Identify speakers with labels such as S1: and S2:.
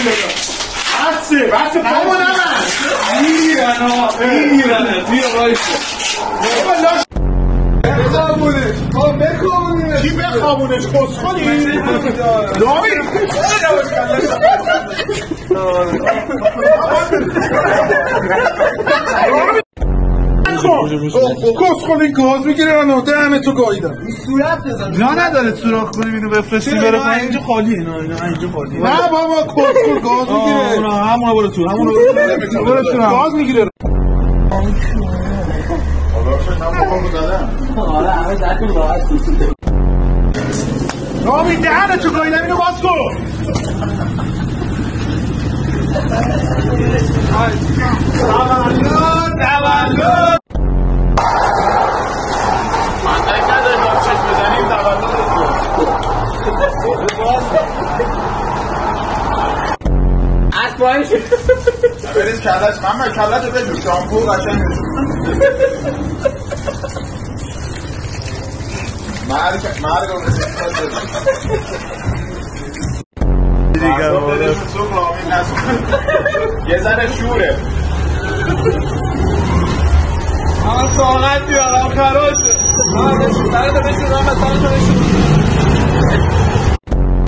S1: بسه بابا نمن میگیرنه بیا وایسه بخوابونش بخوابونش کی بخوابونش کسخلی دامی کسخلی گاز میگیره من دهمه تو گاییدم
S2: صورت بزن
S1: جا نداره سوراخ کنیم اینو بفرستیم بره پایین اینجا خالیه اینا اینجا خالیه نه بابا کسخل گاز میگیره همونا برو تو همونا برو تو گاز میگیره
S2: آره همه زدتون راحت
S1: رامی دهنه تو گاییدم اینو باز کن تولد منطقه نداریم چشم بزنیم تولد
S2: از پایین شد
S1: بریز کلش من کلش رو بجور شامپو قشنگ مرگ رو دیگه بابا صبح رامین نسون یه ذره شوره ساقت بیارم خراشه سرده بشون رام بسانه